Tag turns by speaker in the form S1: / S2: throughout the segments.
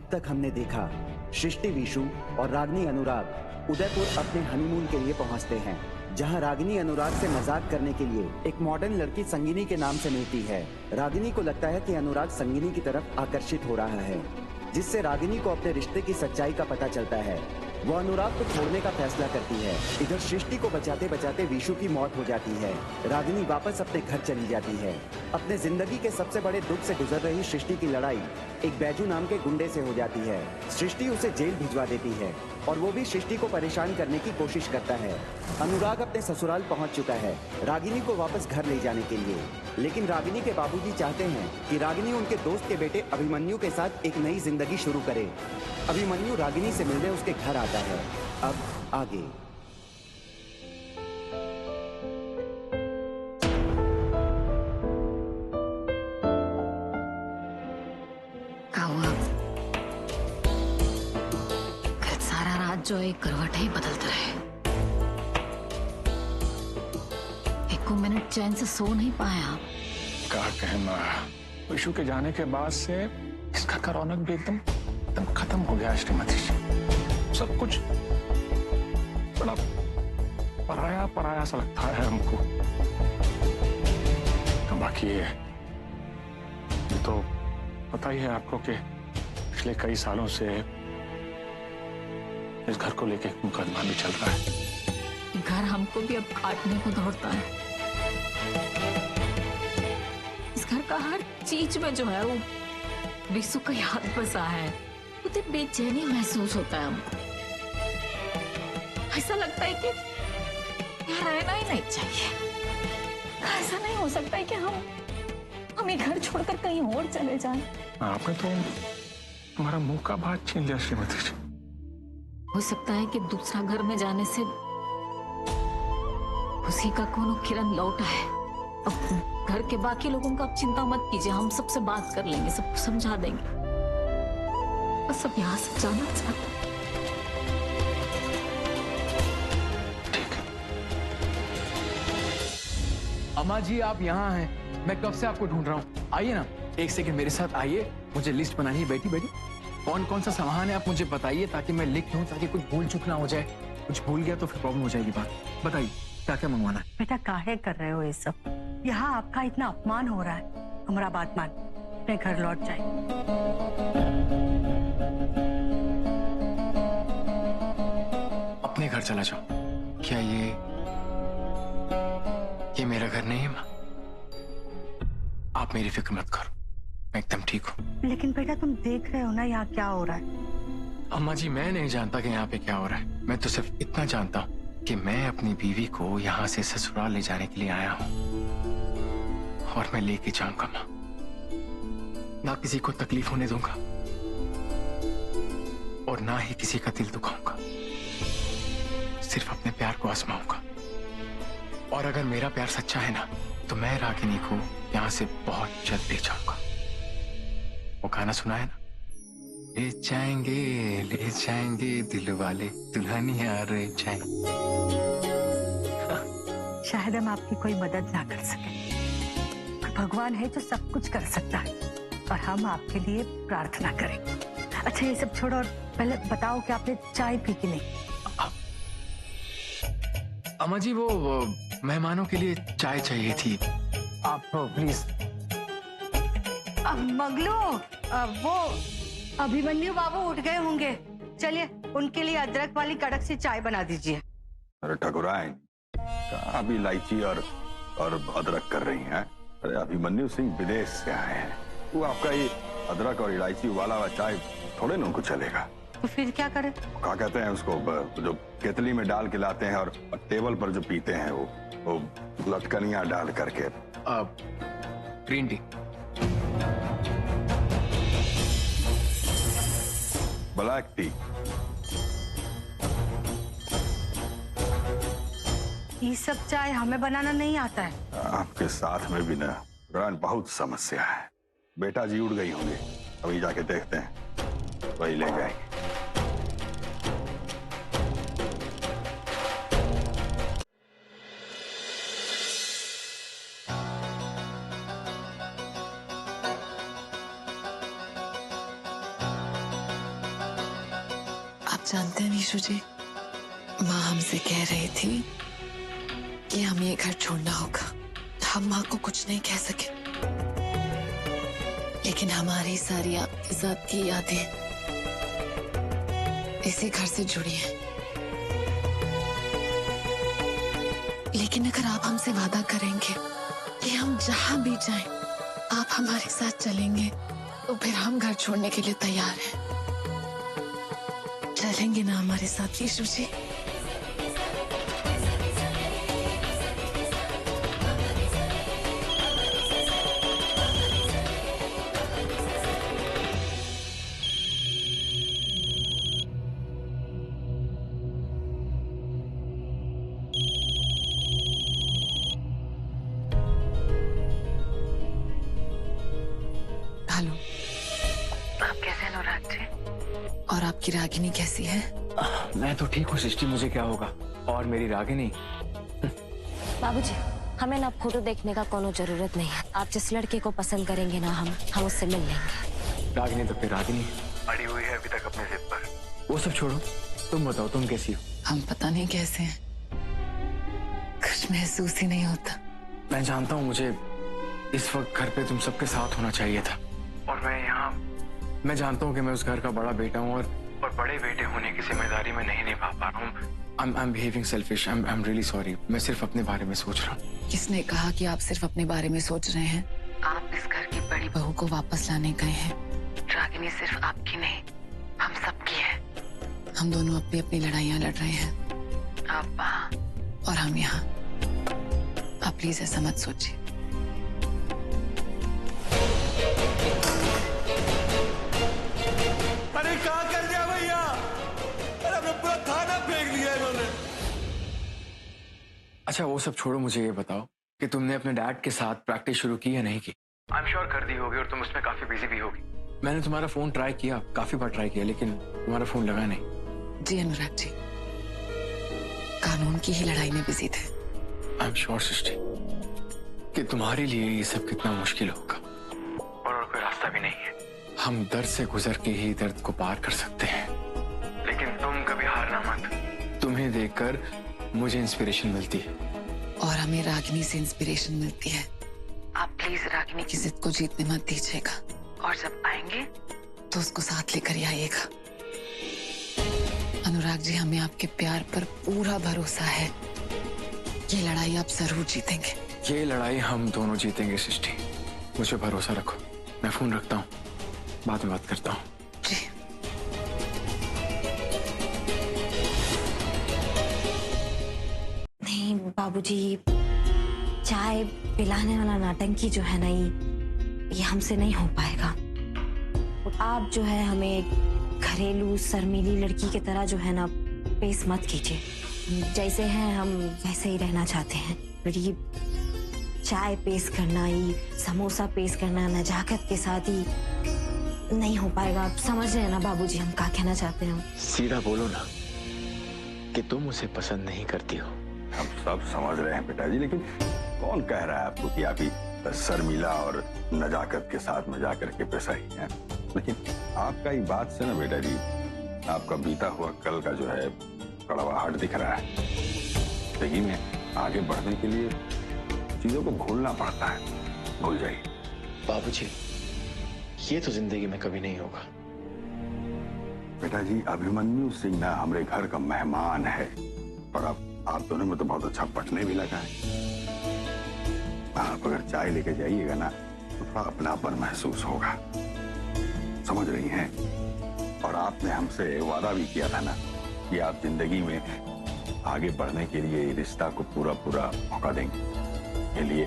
S1: अब तक हमने देखा, सृष्टि विशु और रागिनी अनुराग उदयपुर अपने हनीमून के लिए पहुंचते हैं, जहां रागिनी अनुराग से मजाक करने के लिए एक मॉडर्न लड़की संगिनी के नाम से मिलती है। रागिनी को लगता है कि अनुराग संगिनी की तरफ आकर्षित हो रहा है, जिससे रागिनी को अपने रिश्ते की सच्चाई का पता चलता है। वो अनुराग को छोड़ने का फैसला करती है। इधर सृष्टि को बचाते बचाते विशु की मौत हो जाती है। रागिनी वापस अपने घर चली जाती है। अपने जिंदगी के सबसे बड़े दुख से गुजर रही सृष्टि की लड़ाई एक बैजू नाम के गुंडे से हो जाती है। सृष्टि उसे जेल भिजवा देती है और वो भी सृष्टि को परेशान करने की कोशिश करता है। अनुराग अपने ससुराल पहुंच चुका है रागिनी को वापस घर ले जाने के लिए, लेकिन रागिनी के बाबूजी चाहते हैं कि रागिनी उनके दोस्त के बेटे अभिमन्यु के साथ एक नई जिंदगी शुरू करे। अभिमन्यु रागिनी से मिलने उसके घर आता है। अब आगे।
S2: जो एक करवट ही बदलते रहे, एक मिनट चैन से सो नहीं पाया।
S3: क्या कहना, विशु के जाने के बाद से इस घर का रौनक भी एकदम खत्म हो गया श्रीमती जी। सब कुछ बड़ा पराया पराया सा लगता है हमको। बाकी ये तो पता ही है आपको कि पिछले कई सालों से इस घर को लेके एक मुकदमा भी चल रहा है।
S2: घर हमको भी अब काटने को दौड़ता है। इस घर का हर चीज में जो है वो विशु का याद बसा है। मुझे बेचैनी महसूस होता है हमको। ऐसा लगता है कि यहाँ रहना ही नहीं चाहिए। ऐसा नहीं हो सकता है कि हम ये घर छोड़कर कहीं और चले जाएं।
S3: आपने तो हमारा मुंह का बात छीन लिया श्रीमती जी।
S2: हो सकता है कि दूसरा घर में जाने से उसी का कोनो किरण लौटा है। अब घर के बाकी लोगों का आप चिंता मत कीजिए, हम सबसे बात कर लेंगे, सबको समझा देंगे। बस अब यहाँ से जाना चाहता।
S4: अम्मा जी आप यहाँ हैं, मैं कब से आपको ढूंढ रहा हूँ। आइए ना, एक सेकंड मेरे साथ आइए, मुझे लिस्ट बनानी है। बैठी बैठी, कौन कौन सा सामान है आप मुझे बताइए ताकि मैं लिख लूं, ताकि कुछ भूल चूक ना हो जाए। कुछ भूल गया तो फिर प्रॉब्लम हो जाएगी। बात बताइए, क्या क्या मंगवाना है।
S5: बेटा काहे कर रहे हो ये सब? यहाँ आपका इतना अपमान हो रहा है। हमारा बात मान, अपने घर लौट जाए।
S4: अपने घर चला जाओ। क्या ये मेरा घर नहीं है माँ? आप मेरी फिक्र मत करो, मैं एकदम ठीक हूँ।
S5: लेकिन बेटा तुम देख रहे हो ना यहाँ क्या हो रहा है।
S4: अम्मा जी मैं नहीं जानता कि यहाँ पे क्या हो रहा है। मैं तो सिर्फ इतना जानता हूँ कि मैं अपनी बीवी को यहाँ से ससुराल ले जाने के लिए आया हूँ और मैं लेके जाऊंगा माँ। ना किसी को तकलीफ होने दूंगा और ना ही किसी का दिल दुखाऊंगा। सिर्फ अपने प्यार को आजमाऊंगा। और अगर मेरा प्यार सच्चा है ना तो मैं रागिनी को यहाँ से बहुत जल्द ले जाऊंगा। वो गाना सुना है ना, ले जाएंगे दिल वाले दुल्हनिया रे जाएंगे।
S5: शायद हम आपकी कोई मदद ना कर सके, पर भगवान है जो सब कुछ कर सकता है और हम आपके लिए प्रार्थना करेंगे। अच्छा ये सब छोड़ो और पहले बताओ कि आपने चाय पी कि नहीं?
S4: अम्मा जी वो मेहमानों के लिए चाय चाहिए थी, आप प्लीज।
S5: मगलू, वो अभिमन्यु बाबू उठ गए होंगे, चलिए उनके लिए अदरक वाली कड़क सी चाय बना दीजिए।
S6: अरे ठकुराइन, कहाँ अभी इलायची और अदरक कर रही हैं? अरे अभिमन्यु सिंह विदेश से आए हैं, वो आपका ये अदरक और इलायची वाला हुआ चाय थोड़े ना उनको चलेगा।
S5: तो फिर क्या करें?
S6: क्या कहते हैं उसको, जो केतली में डाल के लाते हैं और टेबल पर जो पीते हैं वो लटकनियां डाल करके।
S4: Green tea.
S6: Black T.
S5: ये सब चाय हमें बनाना नहीं आता है।
S6: आपके साथ में भी ना बहुत समस्या है। बेटा जी उड़ गई होंगी, अभी जाके देखते हैं, वही ले जाएंगे।
S7: जानते हैं विशु जी, माँ हमसे कह रही थी कि हमें ये घर छोड़ना होगा। हम माँ को कुछ नहीं कह सके, लेकिन हमारी सारी आपके साथ की यादें इसी घर से जुड़ी हैं। लेकिन अगर आप हमसे वादा करेंगे कि हम जहां भी जाएं, आप हमारे साथ चलेंगे, तो फिर हम घर छोड़ने के लिए तैयार हैं। चलेंगे ना हमारे साथ विशु जी? हेलो, आप कैसे हैं अनुराग जी? और आपकी रागिनी कैसी है?
S4: मैं तो ठीक हूँ सृष्टि, मुझे क्या होगा? और मेरी रागिनी?
S8: बाबूजी, हमें ना फोटो देखने का कोनो जरूरत नहीं है। आप जिस लड़के को पसंद करेंगे ना, हम उससे मिल लेंगे।
S4: रागिनी तो फिर रागिनी अड़ी हुई है अभी तक अपने जिद पर। वो सब छोड़ो, तुम बताओ तुम कैसी हो?
S7: हम पता नहीं कैसे हैं, कुछ महसूस ही नहीं होता।
S4: मैं जानता हूँ मुझे इस वक्त घर पे तुम सबके साथ होना चाहिए था, और मैं यहाँ, मैं जानता हूँ कि मैं उस घर का बड़ा बेटा हूँ, और बड़े बेटे होने की जिम्मेदारी मैं नहीं निभा पा रहा हूँ। I'm behaving selfish. I'm really sorry. मैं सिर्फ अपने बारे में सोच रहा हूँ।
S7: किसने कहा कि आप सिर्फ अपने बारे में सोच रहे हैं? आप इस घर की बड़ी बहू को वापस लाने गए हैं। रागिनी सिर्फ आपकी नहीं, हम सबकी है। हम दोनों अपनी अपनी लड़ाइयाँ लड़ रहे हैं, आप वहाँ और हम यहाँ। आप प्लीज ऐसा मत सोचिए।
S9: अरे क्या कर दिया भैया? अरे अपने पूरा थाना फेंक दिया इन्होंने।
S4: अच्छा वो सब छोड़ो, मुझे ये बताओ कि तुमने अपने डैड के साथ प्रैक्टिस शुरू की या नहीं की? आई एम श्योर कर दी होगी, और तुम उसमें काफी बिजी भी होगी। मैंने तुम्हारा फोन ट्राई किया, काफी बार ट्राई किया, लेकिन तुम्हारा फोन लगा नहीं।
S7: जी अनुराग जी, कानून की ही लड़ाई में बिजी थे।
S4: आई एम श्योर सृष्टि कि तुम्हारे लिए ये सब कितना मुश्किल होगा, और कोई रास्ता भी नहीं है। हम दर्द से गुजर के ही दर्द को पार कर सकते हैं, लेकिन तुम कभी हारना मत। तुम्हें देखकर मुझे इंस्पिरेशन मिलती है,
S7: और हमें रागिनी से इंस्पिरेशन मिलती है। आप प्लीज रागिनी की जिद को जीतने मत दीजिएगा, और जब आएंगे तो उसको साथ लेकर ही आइएगा। अनुराग जी, हमें आपके प्यार पर पूरा भरोसा है। ये लड़ाई आप जरूर जीतेंगे।
S4: ये लड़ाई हम दोनों जीतेंगे सृष्टि, मुझे भरोसा रखो। मैं फोन रखता हूँ, बाद में बात करता हूँ।
S7: जी।
S8: नहीं बाबूजी, चाय पिलाने वाला नाटंकी जो है ना, ये हमसे नहीं हो पाएगा। आप जो है हमें घरेलू शर्मीली लड़की की तरह जो है ना पेश मत कीजिए। जैसे हैं हम वैसे ही रहना चाहते हैं। बड़ी चाय पेश करना ही, समोसा पेश करना नजाकत के साथ ही नहीं हो पाएगा। आप समझ रहे हैं ना बाबूजी हम क्या कहना चाहते हैं?
S4: सीधा बोलो ना कि तुम उसे पसंद नहीं करती हो।
S6: हम सब समझ रहे हैं बेटा जी, लेकिन कौन कह रहा है आपको कि आप ही शर्मिला और नजाकत के साथ में जाकर के पेश आई हैं? लेकिन आपका ही बात से ना बेटा जी, आपका बीता हुआ कल का जो है कड़वाहट दिख रहा है। जिंदगी में आगे बढ़ने के लिए चीजों को भूलना पड़ता है, भूल जाइए।
S4: बाबूजी, ये तो जिंदगी में कभी नहीं होगा।
S6: बेटा जी, अभिमन्यु सिंह ना हमारे घर का मेहमान है, और अब आप दोनों में तो बहुत अच्छा पटने भी लगा है। आप अगर चाय लेके जाइएगा ना तो थोड़ा अपनापन महसूस होगा, समझ रही हैं? और आपने हमसे वादा भी किया था ना कि आप जिंदगी में आगे बढ़ने के लिए रिश्ता को पूरा पूरा मौका देंगे। के लिए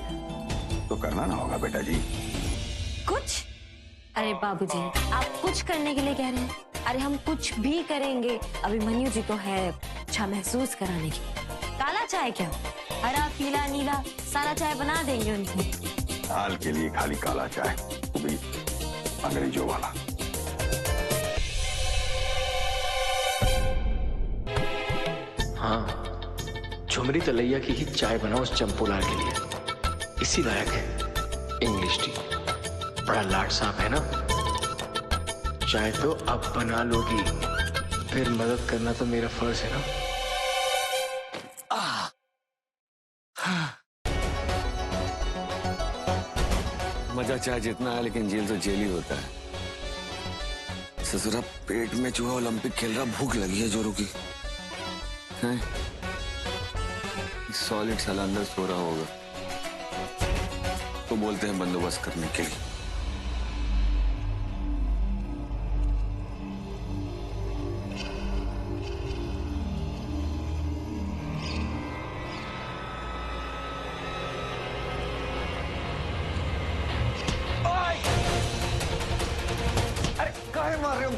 S6: तो करना ना होगा बेटा जी।
S8: कुछ? अरे बाबूजी, आप कुछ करने के लिए कह रहे हैं? अरे हम कुछ भी करेंगे। अभिमन्यु जी को है अच्छा महसूस कराने की। काला चाय क्या, हरा पीला नीला सारा चाय बना देंगे उनकी।
S6: हाल के लिए खाली काला चाय, वो भी अंग्रेजों वाला।
S4: हाँ, झुमरी तलैया की ही चाय बनाओ उस चंपोलाल के लिए, इसी लायक है। इंग्लिश टी, बड़ा लाट साहब है ना। चाय तो अब बना लोगी। फिर मदद करना तो मेरा फर्ज है ना।
S9: मजा चाहे जितना है, लेकिन जेल तो जेल ही होता है। ससुरा पेट में चूहा ओलंपिक खेल रहा, भूख लगी है जोरों की। सॉलिड साला अंदर सो रहा होगा, तो बोलते हैं बंदोबस्त करने के लिए। अरे काहे मार रहे हो?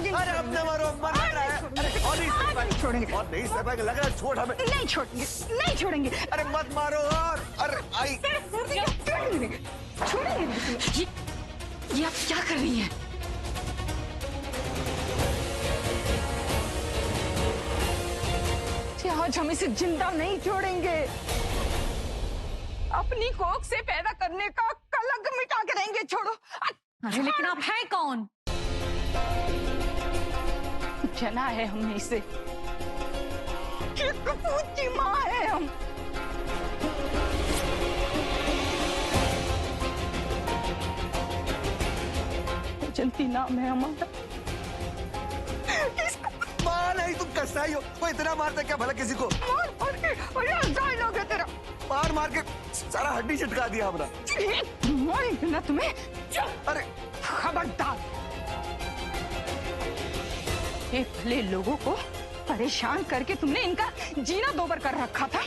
S9: अरे अपने मारो, मर रहा है। अरे और नहीं
S5: छोड़ेंगे,
S9: और नहीं सर लग रहा है, छोड़ हमें।
S5: नहीं छोड़ेंगे, नहीं छोड़ेंगे।
S9: अरे मत मारो और अरे आई
S5: छोड़ेंगे, छोड़ेंगे।
S2: ये आप क्या कर रही हैं?
S5: आज हम इसे जिंदा नहीं छोड़ेंगे। अपनी कोख से पैदा करने का कलंक मिटा के रहेंगे। छोड़ो।
S2: अरे लेकिन आप हैं कौन?
S5: जना है हमने इसे, एक कपूत की माँ है हम। जलती नाम है हमारा।
S9: मार नहीं, तुम कसाई हो। कोई इतना मारता क्या भला किसी को?
S5: मार मार के, अरे डायलॉग है तेरा।
S9: मार मार के सारा हड्डी चिटका दिया हमारा।
S5: मारेंगे ना तुम्हें।
S9: अरे
S5: खबरदार। ये भले लोगों को परेशान करके तुमने इनका जीना दोबर कर रखा था।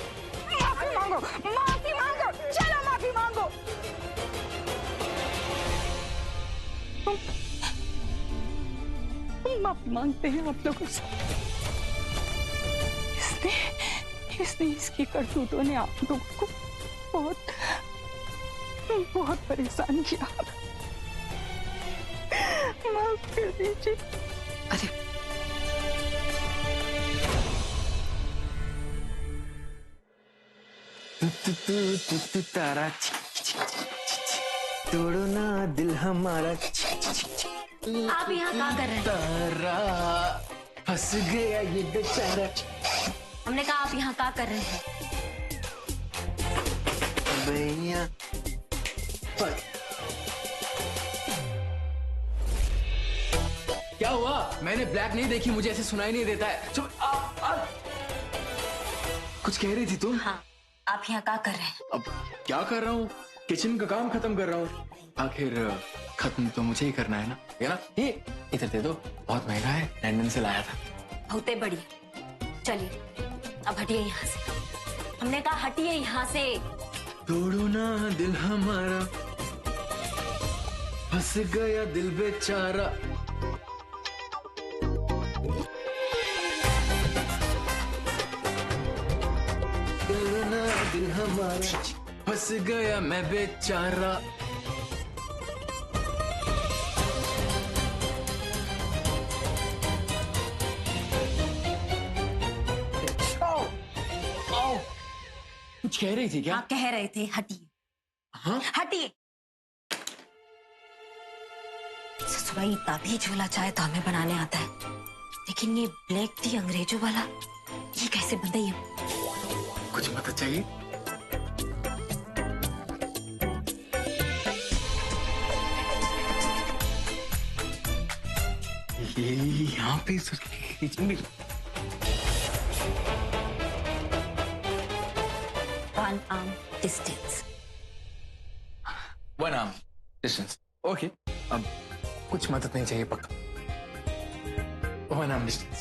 S5: माफी मांगो, माफी मांगो, चलो माफी मांगो। तुम माफी मांगते हैं आप लोगों से। इसने इसकी करतूतों ने आप लोगों को बहुत परेशान किया। माफ कर दीजिए।
S7: अरे
S4: तारा तोड़ो ना दिल हमारा।
S8: आप यहाँ क्या कर रहे हैं?
S4: तारा फंस गया ये बेचारा।
S8: हमने कहा आप यहाँ क्या कर रहे हैं?
S4: भैया क्या हुआ? मैंने ब्लैक नहीं देखी, मुझे ऐसे सुनाई नहीं देता है। चुप। कुछ कह रही थी तुम?
S8: हाँ, आप यहाँ क्या कर रहे हैं?
S4: अब क्या कर रहा हूँ? किचन का काम खत्म कर रहा हूँ। आखिर खत्म तो मुझे ही करना है ना, ये ना? ये इधर दे दो, बहुत महंगा है, लंदन से लाया था।
S8: बहुते बढ़िया। चलिए अब हटिए यहाँ से। हमने कहा हटिए यहाँ से।
S4: तोड़ो ना दिल हमारा, फंस गया दिल बेचारा। तोड़ो ना दिल हमारा, फंस गया मैं बेचारा। कुछ कह रही थी क्या?
S8: आप कह रहे थे हटिए।
S4: हाँ?
S8: हटिए। ससुराई दादी झोला चाय तो हमें बनाने आता है, लेकिन ये ब्लैक टी अंग्रेजों वाला ये कैसे बन रही है?
S4: कुछ मदद चाहिए? ये यहाँ पे किचन भी।
S8: One arm distance.
S4: One arm distance. Okay. अब कुछ मदद नहीं चाहिए पक्का। One arm distance.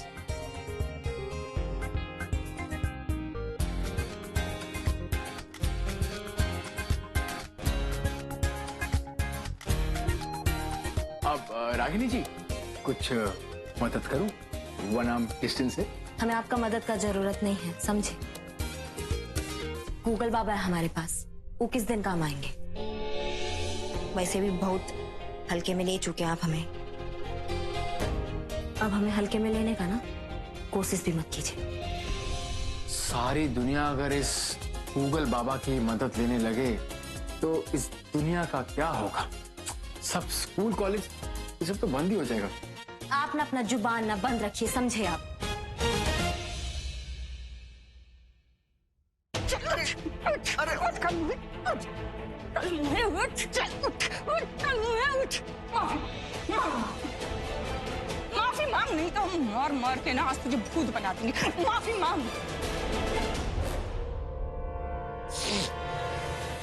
S4: अब रागिनी जी कुछ मदद करूं? वन आर्म डिस्टेंस से।
S8: हमें आपका मदद का जरूरत नहीं है, समझे? गूगल बाबा है हमारे पास, वो किस दिन काम आएंगे? वैसे भी बहुत हल्के में ले चुके हैं आप हमें। अब हमें हल्के में लेने का ना कोशिश भी मत कीजिए।
S4: सारी दुनिया अगर इस गूगल बाबा की मदद लेने लगे तो इस दुनिया का क्या होगा? सब स्कूल कॉलेज ये सब तो बंद ही हो जाएगा।
S8: आप ना अपना जुबान ना बंद रखिए, समझे आप?
S5: अरे उठ कर मुझे, उठ कर मुझे, उठ चल, उठ कर मुझे, उठ। माफी मांग, नहीं तो हम मार मार के ना आज तुझे भूत बना देंगे। माफी मांग।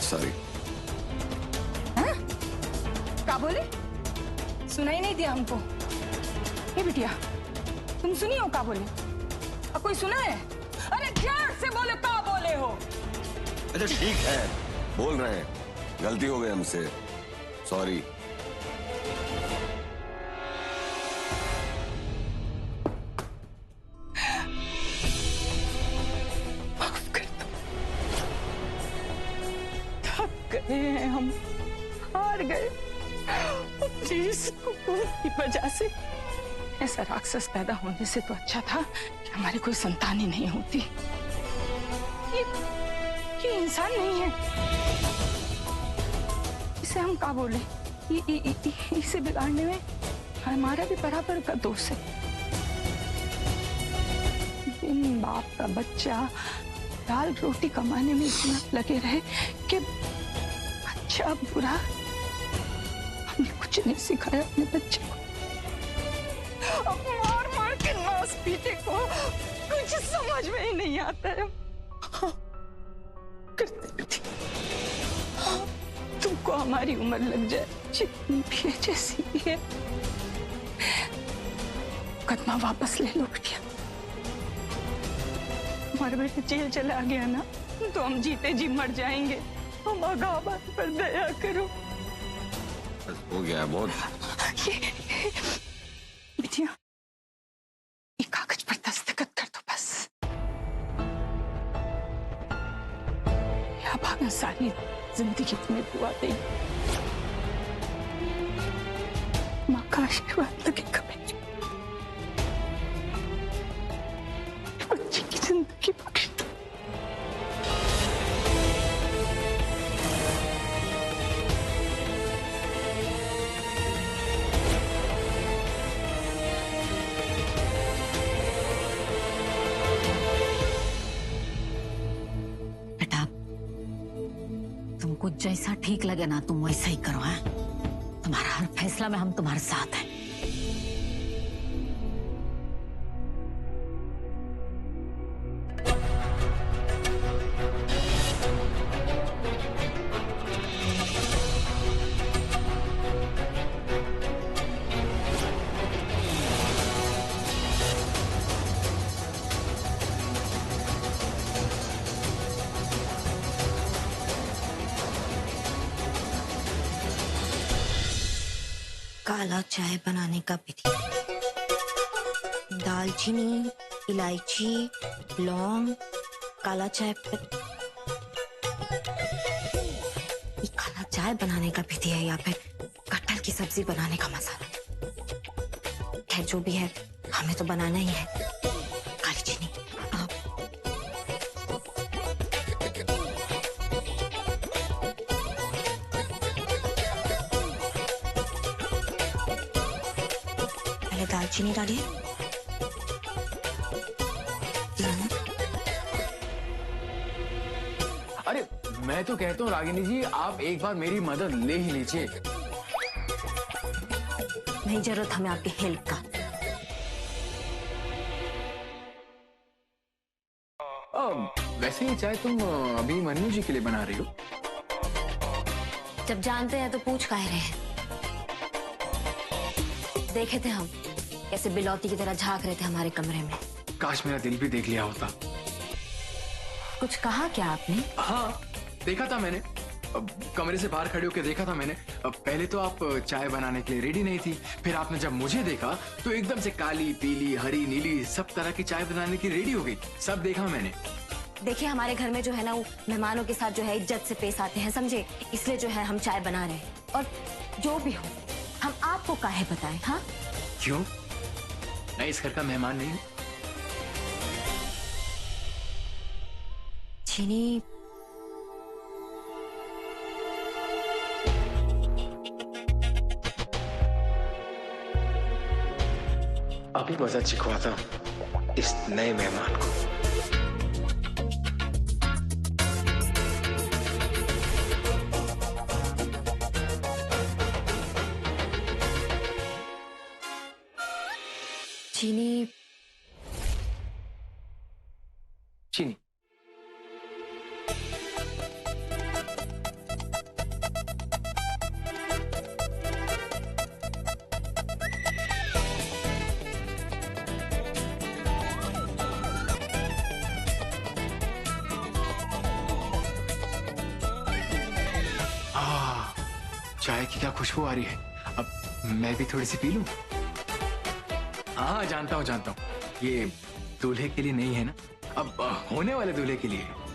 S6: सॉरी।
S5: क्या बोले? सुनाई नहीं दिया हमको। ये बिटिया, तुम सुनी हो क्या बोले? अब कोई सुना है? अरे जोर से बोले, क्या बोले हो?
S6: अच्छा ठीक है, बोल रहे हैं, गलती हो गई हमसे, सॉरी।
S5: माफ कर दो, थक गए हैं हम, हार गए। प्लीज की वजह से ऐसा राक्षस पैदा होने से तो अच्छा था कि हमारी कोई संतान ही नहीं होती। ये इंसान नहीं है, इसे हम क्या बोले? इसे बिगाड़ने में हमारा भी बराबर का दोष है। दिन बाप का बच्चा दाल रोटी कमाने में इतना लगे रहे कि अच्छा बुरा हमने कुछ नहीं सिखाया अपने बच्चे को। अब मार मार के नास पीटे को कुछ समझ में ही नहीं आता है। करते थी तुमको हमारी उम्र लग जाए जितनी भी है, जैसी भी है, कदमा वापस ले लो बिटिया। हमारे बेटे जेल चला गया ना तो हम जीते जी मर जाएंगे। हम आगा बात पर दया करो।
S6: हो गया बहुत।
S5: बिटिया, ये कागज पर दस्तखत कर दो बस। यह भागन सारी जिंदगी तुम्हें दुआ देगी। माँ का आशीर्वाद लगेगा बेटी। बच्चे की जिंदगी बख्श दो।
S2: तुमको जैसा ठीक लगे ना तुम वैसा ही करो। है तुम्हारा हर फैसला में हम तुम्हारे साथ हैं।
S8: काला चाय बनाने का विधि। दालचीनी, इलायची, लौंग, काला चाय ये काला चाय बनाने का विधि है या फिर कटहल की सब्जी बनाने का मसाला? खैर जो भी है, हमें तो बनाना ही है। काली चीनी आप दालचीनी डालिए।
S4: अरे मैं तो कहता हूँ रागिनी जी, आप एक बार मेरी मदद ले ही लीजिए।
S8: नहीं जरूरत हमें आपकी हेल्प का।
S4: वैसे ये चाय तुम अभी मन्नू जी के लिए बना रही हो?
S8: जब जानते हैं तो पूछ काहे रहे हैं? देखे थे हम कैसे बिलौती की तरह झांक रहे थे हमारे कमरे में।
S4: काश मेरा दिल भी देख लिया होता।
S8: कुछ कहा क्या आपने?
S4: हाँ देखा था मैंने, कमरे से बाहर खड़े होकर देखा था मैंने। पहले तो आप चाय बनाने के लिए रेडी नहीं थी, फिर आपने जब मुझे देखा तो एकदम से काली, पीली, हरी, नीली सब तरह की चाय बनाने की रेडी हो गई। सब देखा मैंने।
S8: देखिए हमारे घर में जो है ना वो मेहमानों के साथ जो है इज्जत से पेश आते हैं, समझे? इसलिए जो है हम चाय बना रहे हैं। और जो भी हो हम आपको काहे बताएं? हाँ
S4: क्यों? मैं इस घर का मेहमान नहीं हूँ?
S8: चीनी,
S3: अभी मजा चिखवाता हूँ इस नए मेहमान को।
S8: चीनी,
S4: चीनी, चाय की क्या खुशबू आ रही है। अब मैं भी थोड़ी सी पी लूं? हाँ जानता हूँ ये दूल्हे के लिए नहीं है ना, अब होने वाले दूल्हे के लिए है।